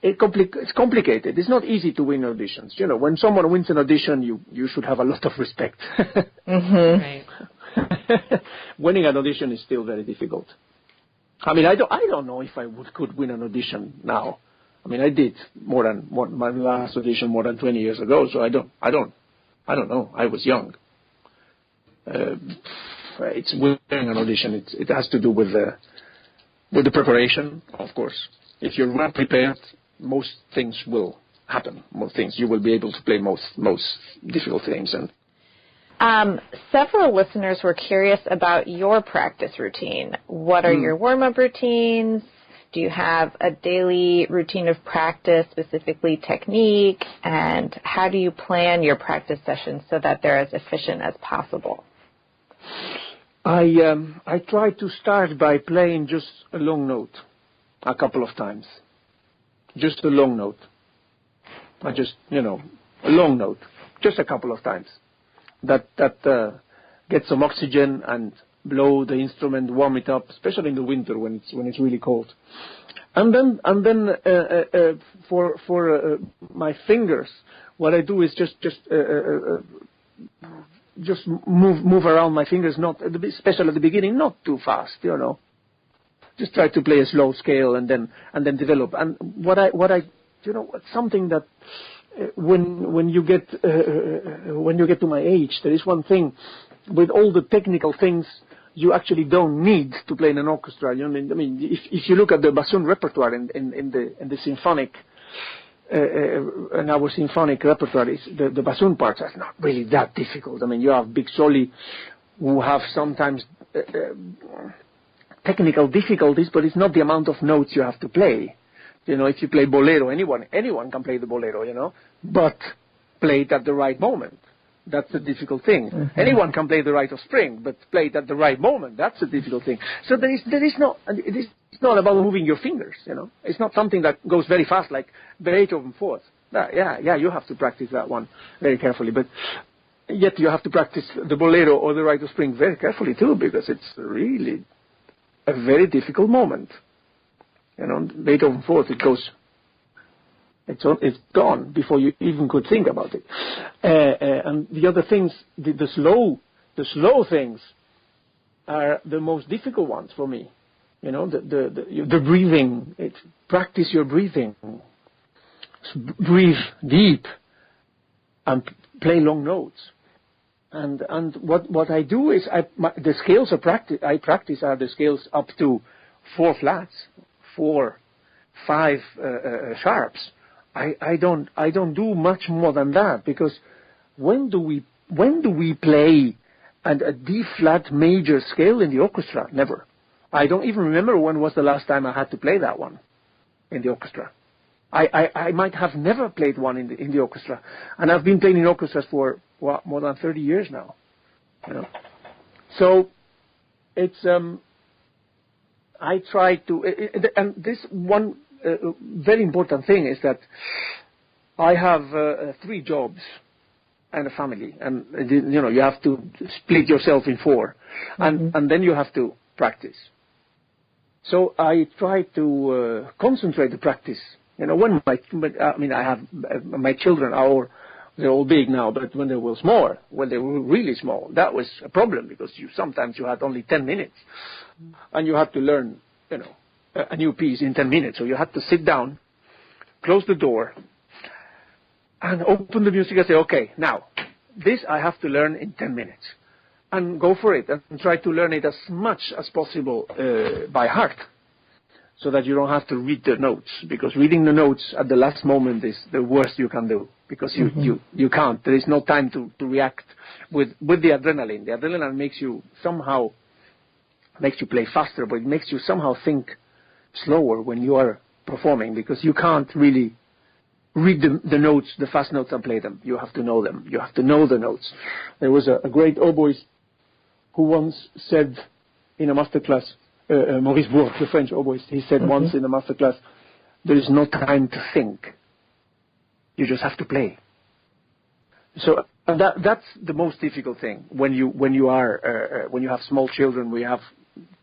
It's complicated. It's not easy to win auditions. When someone wins an audition, you should have a lot of respect. Right. Winning an audition is still very difficult. I mean, I don't know if I could win an audition now. I mean, I did my last audition more than 20 years ago, so I don't know. I was young. It's winning an audition. It has to do with the preparation, of course. If you're well prepared, most things will happen. Most things you will be able to play most difficult things. And several listeners were curious about your practice routine. What are your warm-up routines? Do you have a daily routine of practice, specifically technique? And how do you plan your practice sessions so that they're as efficient as possible? I try to start by playing just a long note a couple of times. Just a long note. A long note. Just a couple of times. That gets some oxygen and blow the instrument, warm it up, especially in the winter when it's really cold. And then for my fingers, what I do is just move around my fingers, especially at the beginning, not too fast, Just try to play a slow scale and then develop. And what I something that when you get to my age, there is one thing with all the technical things you actually don't need to play in an orchestra. I mean, if you look at the bassoon repertoire in the symphonic. In our symphonic repertoire, the bassoon parts are not really that difficult. I mean, you have big soli who have sometimes technical difficulties, but it's not the amount of notes you have to play. If you play bolero, anyone can play the bolero, but play it at the right moment. That's the difficult thing. Anyone can play the Rite of Spring, but play it at the right moment. That's the difficult thing. So it's not about moving your fingers, It's not something that goes very fast like Beethoven Fourth. Yeah, you have to practice that one very carefully. But yet you have to practice the bolero or the Rite of Spring very carefully too, because it's really a very difficult moment. Beethoven Fourth, it's gone before you even could think about it. And the other things, the slow things are the most difficult ones for me. The breathing. Practice your breathing. Breathe deep and play long notes. And what I do is the scales I practice are the scales up to 4 flats, 4, 5 sharps. I don't do much more than that, because when do we play a D flat major scale in the orchestra? Never. I don't even remember when was the last time I had to play that one. in the orchestra. I might have never played one in the orchestra, and I've been playing in orchestras for more than 30 years now. So it's I try to, and this one very important thing is that I have 3 jobs and a family, and you have to split yourself in 4, and then you have to practice. So I try to concentrate the practice. When I have my children they're all big now, but when they were small, when they were really small, that was a problem because sometimes you had only 10 minutes, and you had to learn, a new piece in 10 minutes. So you had to sit down, close the door, and open the music and say, okay, now this I have to learn in 10 minutes, and go for it and try to learn it as much as possible by heart, so that you don't have to read the notes, because reading the notes at the last moment is the worst you can do, because you can't. There is no time to react with the adrenaline. The adrenaline makes you play faster, but it makes you somehow think slower when you are performing, because you can't really read the notes, the fast notes, and play them. You have to know them. You have to know the notes. There was a great oboist who once said in a master class, Maurice Bourg, the French oboist, he said once in a master class, there is no time to think. You just have to play. So that's the most difficult thing when you have small children. We have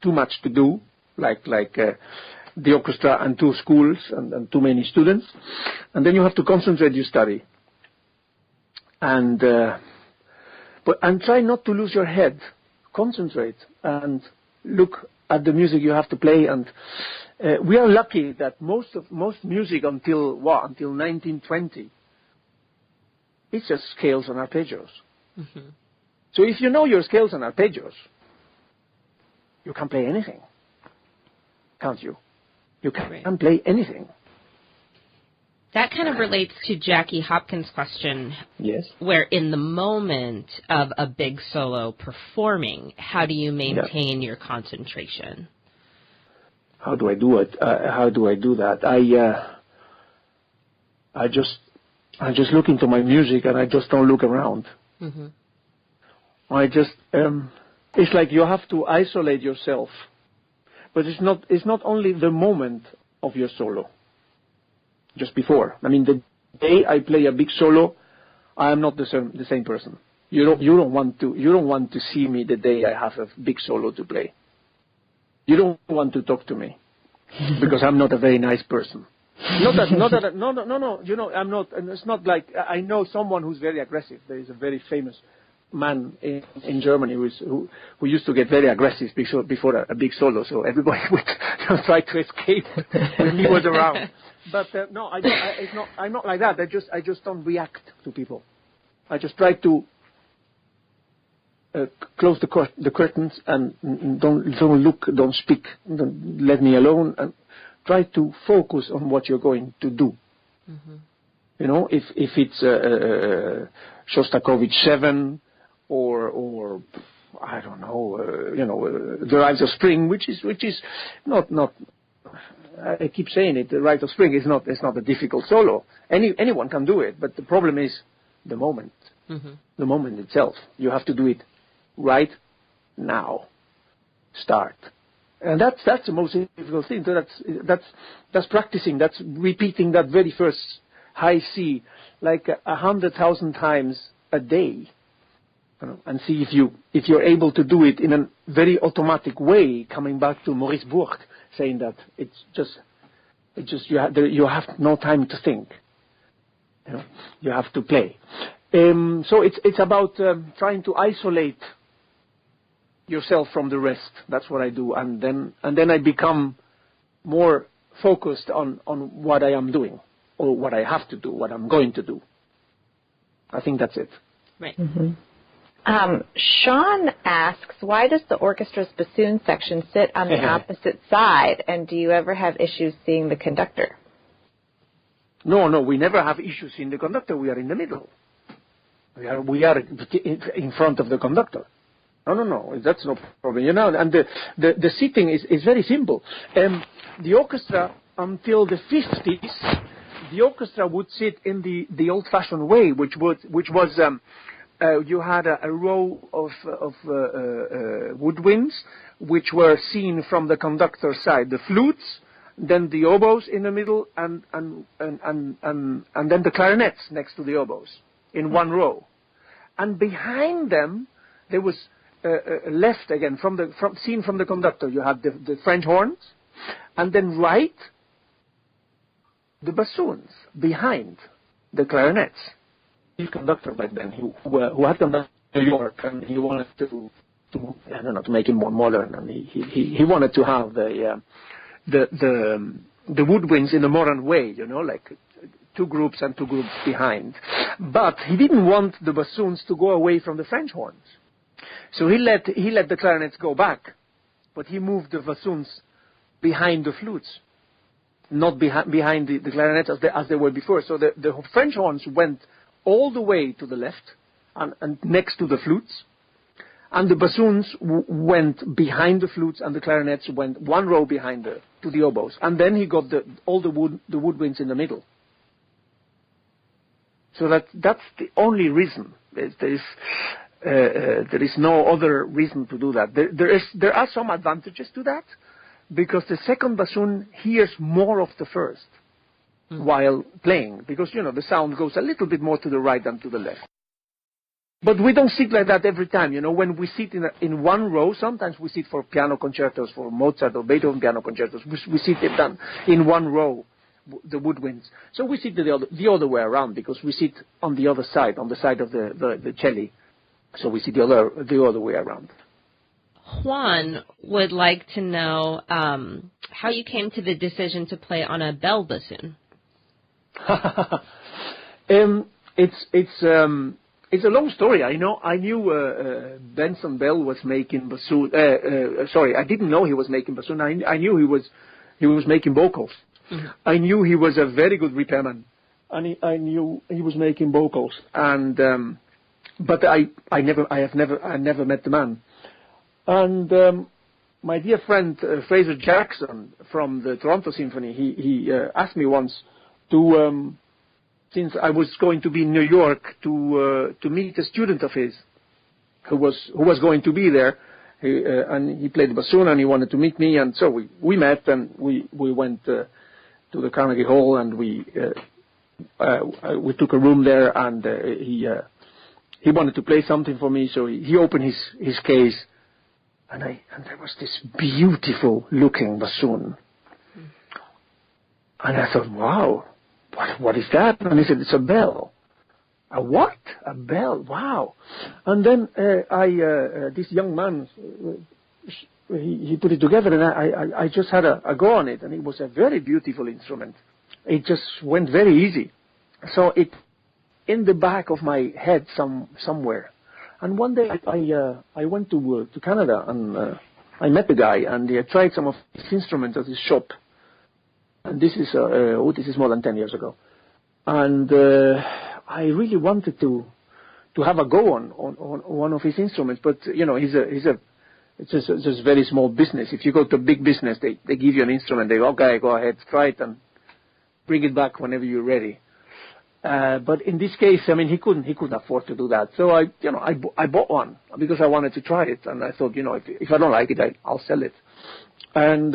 too much to do, like the orchestra and 2 schools and too many students, and then you have to concentrate your study. And try not to lose your head. Concentrate and look at the music you have to play. And we are lucky that most music until 1920, it's just scales and arpeggios. So if you know your scales and arpeggios, you can play anything, can't you? You can play anything. That kind of relates to Jackie Hopkins' question. Yes. Where in the moment of a big solo performing, how do you maintain your concentration? How do I do it? How do I do that? I just look into my music, and I just don't look around. It's like you have to isolate yourself, but it's not only the moment of your solo. Just before. I mean, the day I play a big solo, I am not the same person. You don't want to see me the day I have a big solo to play. You don't want to talk to me because I'm not a very nice person. No. I'm not. And it's not like I know someone who's very aggressive. There is a very famous man in Germany who used to get very aggressive before a big solo. So everybody would try to escape when he was around. But no, I'm not like that. I just don't react to people. I just try to close the curtains and don't look, don't speak, let me alone, and try to focus on what you're going to do. If it's Shostakovich 7 or I don't know, The Rise of Spring, which is not. I keep saying it. The Rite of Spring is not a difficult solo. Anyone can do it, but the problem is the moment. The moment itself. You have to do it right now. Start, and that's the most difficult thing. So that's practicing. That's repeating that very first high C like 100,000 times a day, and see if you're able to do it in a very automatic way. Coming back to Maurice Bourg, saying that it's just you have no time to think. You have to play. So it's about trying to isolate yourself from the rest. That's what I do, and then I become more focused on what I am doing or what I have to do, what I'm going to do. I think that's it. Right. Sean asks, why does the orchestra's bassoon section sit on the opposite side, and do you ever have issues seeing the conductor? No, we never have issues seeing the conductor. We are in the middle. We are in front of the conductor. No, that's no problem. And the seating is very simple. The orchestra until the 50s, the orchestra would sit in the old-fashioned way, which was you had a row of woodwinds, which were seen from the conductor's side, the flutes, then the oboes in the middle, and then the clarinets next to the oboes in one row, and behind them there was left again seen from the conductor. You had the French horns, and then right the bassoons behind the clarinets. His conductor back then, who had come down to New York, and he wanted to make it more modern, and he wanted to have the woodwinds in a modern way, like two groups and two groups behind. But he didn't want the bassoons to go away from the French horns, so he let the clarinets go back, but he moved the bassoons behind the flutes, not behind the clarinets as they were before. So the French horns went all the way to the left and next to the flutes, and the bassoons went behind the flutes, and the clarinets went one row behind to the oboes, and then he got all the woodwinds in the middle. So that's the only reason. There is no other reason to do that. There are some advantages to that, because the second bassoon hears more of the first while playing, because the sound goes a little bit more to the right than to the left. But we don't sit like that every time. When we sit in one row, sometimes we sit for piano concertos, for Mozart or Beethoven piano concertos. We sit in one row, the woodwinds. So we sit the other way around, because we sit on the other side, on the side of the cello. So we sit the other way around. Juan would like to know how you came to the decision to play on a bell bassoon. It's a long story. I knew Benson Bell was making bassoon. Sorry, I didn't know he was making bassoon. I knew he was making vocals. Mm-hmm. I knew he was a very good repairman, and I knew he was making vocals. And but I never met the man. And my dear friend Fraser Jackson from the Toronto Symphony, he asked me once to, since I was going to be in New York, to meet a student of his who was going to be there, and he played the bassoon, and he wanted to meet me, and so we met, and we went to the Carnegie Hall, and we took a room there, and he wanted to play something for me, so he opened his case. And there was this beautiful looking bassoon. And I thought, wow, what is that? And he said, it's a bell. A what? A bell, wow. And then this young man, he put it together, and I just had a go on it, and it was a very beautiful instrument. It just went very easy. So it, in the back of my head somewhere. And one day I went to Canada, and I met the guy, and he had tried some of his instruments at his shop. And this is more than 10 years ago. And I really wanted to have a go on one of his instruments, but it's just a very small business. If you go to a big business, they give you an instrument, they go, okay, go ahead, try it, and bring it back whenever you're ready. But in this case, he couldn't afford to do that. So I bought one because I wanted to try it, and I thought, if I don't like it, I'll sell it. And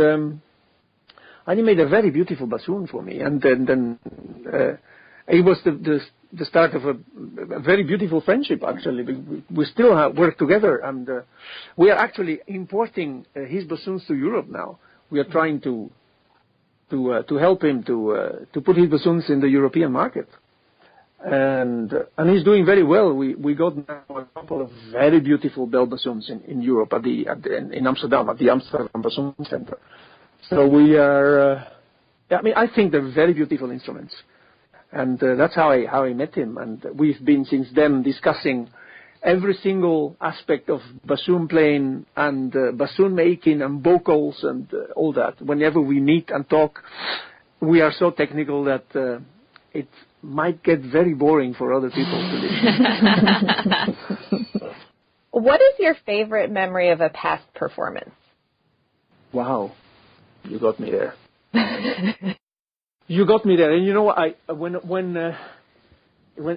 he made a very beautiful bassoon for me, and then it was the start of a very beautiful friendship. Actually, we still work together, and we are actually importing his bassoons to Europe now. We are trying to help him to put his bassoons in the European market. And he's doing very well. We got now a couple of very beautiful bell bassoons in Europe in Amsterdam at the Amsterdam Bassoon Center. So we are. I think they're very beautiful instruments, and that's how I met him. And we've been since then discussing every single aspect of bassoon playing and bassoon making and vocals and all that. Whenever we meet and talk, we are so technical that it might get very boring for other people to listen. What is your favorite memory of a past performance? Wow, you got me there. You got me there. And you know what? When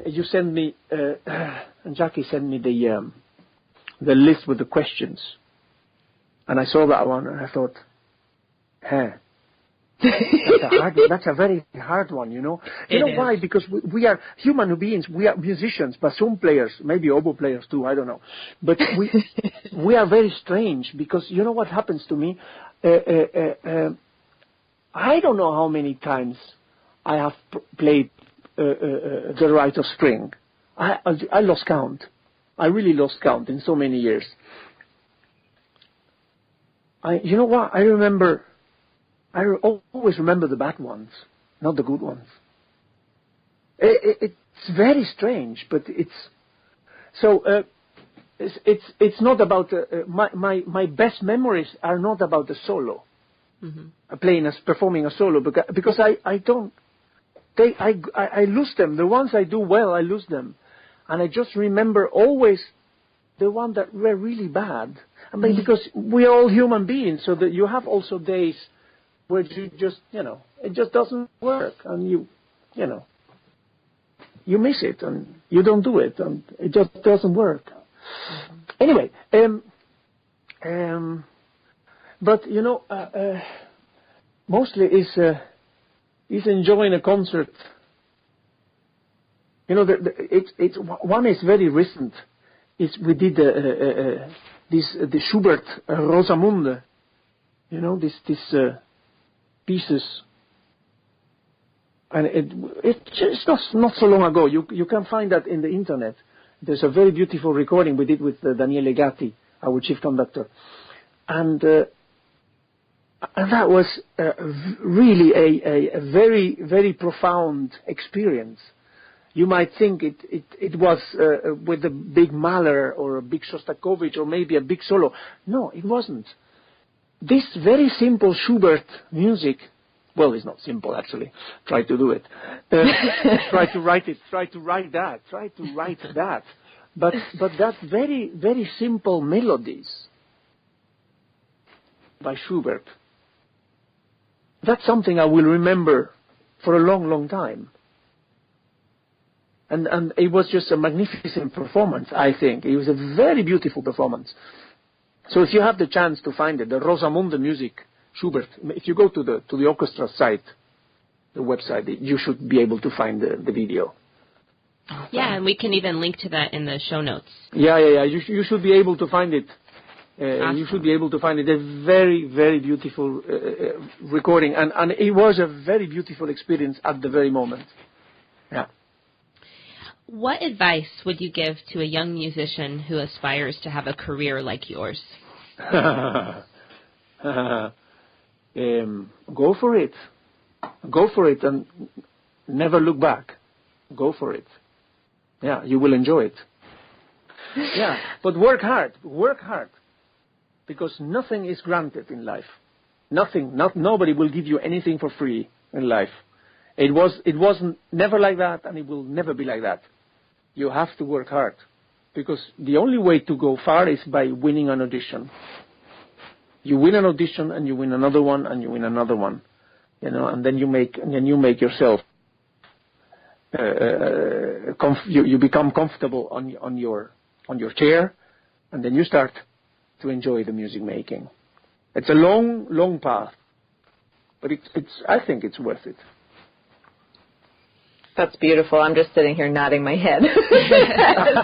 you sent me, and Jackie sent me the list with the questions, and I saw that one, and I thought, hey, that's a very hard one, you know. You know why? Because we are human beings. We are musicians, bassoon players, maybe oboe players too. I don't know. But we are very strange because you know what happens to me. I don't know how many times I have played the right of string. I lost count. I really lost count in so many years. You know what? I always remember the bad ones, not the good ones. It's very strange, but it's not about my best memories are not about the solo, performing a solo because I lose them. The ones I do well, I lose them, and I just remember always the ones that were really bad. I mean, because we are all human beings, so that you have also days where you just, it just doesn't work, and you miss it, and you don't do it, and it just doesn't work. Anyway, but mostly is enjoying a concert. It's one is very recent. We did the Schubert Rosamunde. This pieces, and it's not so long ago. You can find that in the internet. There's a very beautiful recording we did with Daniele Gatti, our chief conductor, and that was really a very, very profound experience. You might think it was with a big Mahler or a big Shostakovich or maybe a big solo. No, it wasn't. This very simple Schubert music, well, it's not simple actually. Try to do it. Try to write it. Try to write that. But that very, very simple melodies by Schubert, that's something I will remember for a long, long time. And it was just a magnificent performance, I think. It was a very beautiful performance. So if you have the chance to find it, the Rosamunde music, Schubert, if you go to the orchestra site, the website, you should be able to find the video. Yeah, and we can even link to that in the show notes. Yeah. You should be able to find it. Awesome. You should be able to find it. A very, very beautiful recording. And it was a very beautiful experience at the very moment. Yeah. What advice would you give to a young musician who aspires to have a career like yours? Go for it. Go for it and never look back. Go for it. Yeah, you will enjoy it. Yeah, but work hard. Work hard. Because nothing is granted in life. Nobody will give you anything for free in life. It wasn't never like that, and it will never be like that. You have to work hard, because the only way to go far is by winning an audition. You win an audition, and you win another one, and you win another one, and then you make yourself. You become comfortable on your chair, and then you start to enjoy the music making. It's a long, long path, but I think it's worth it. That's beautiful. I'm just sitting here nodding my head as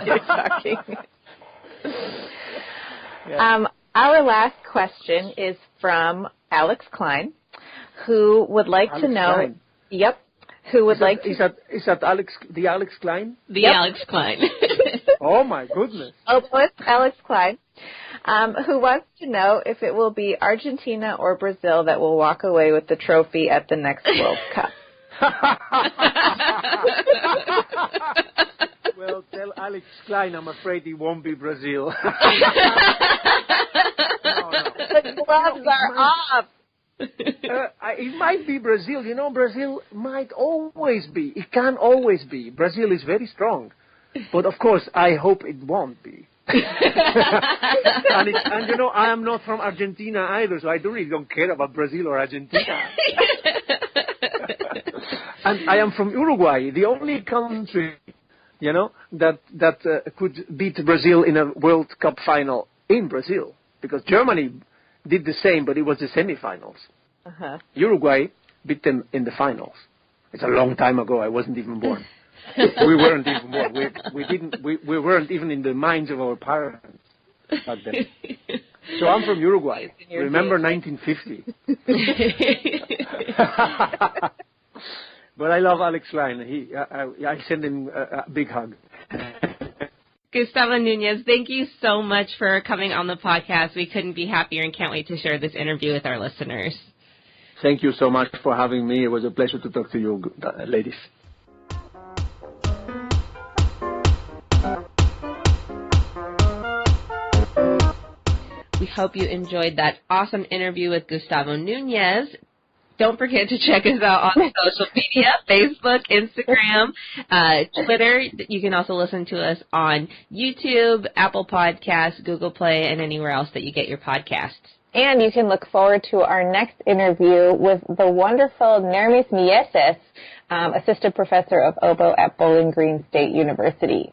you're talking. Yeah. Our last question is from Alex Klein, who would like to know. Klein. Yep. Who would like to? Is that Alex? The Alex Klein? The yep. Alex Klein. Oh my goodness. Oh, it's Alex Klein, who wants to know if it will be Argentina or Brazil that will walk away with the trophy at the next World Cup. Well, tell Alex Klein I'm afraid it won't be Brazil. No. The gloves are off. It might be Brazil. Brazil might always be. It can always be. Brazil is very strong. But, of course, I hope it won't be. and you know, I am not from Argentina either, so I really don't care about Brazil or Argentina. And I am from Uruguay, the only country, you know, that could beat Brazil in a World Cup final in Brazil, because Germany did the same, but it was the semifinals. Uh-huh. Uruguay beat them in the finals. It's a long time ago. I wasn't even born. We weren't even born. We weren't even in the minds of our parents back then. So I'm from Uruguay. Remember 1950. But I love Alex Klein. I send him a big hug. Gustavo Nunez, thank you so much for coming on the podcast. We couldn't be happier and can't wait to share this interview with our listeners. Thank you so much for having me. It was a pleasure to talk to you, ladies. We hope you enjoyed that awesome interview with Gustavo Nunez. Don't forget to check us out on social media, Facebook, Instagram, Twitter. You can also listen to us on YouTube, Apple Podcasts, Google Play, and anywhere else that you get your podcasts. And you can look forward to our next interview with the wonderful Nermis Mieses, assistant professor of oboe at Bowling Green State University.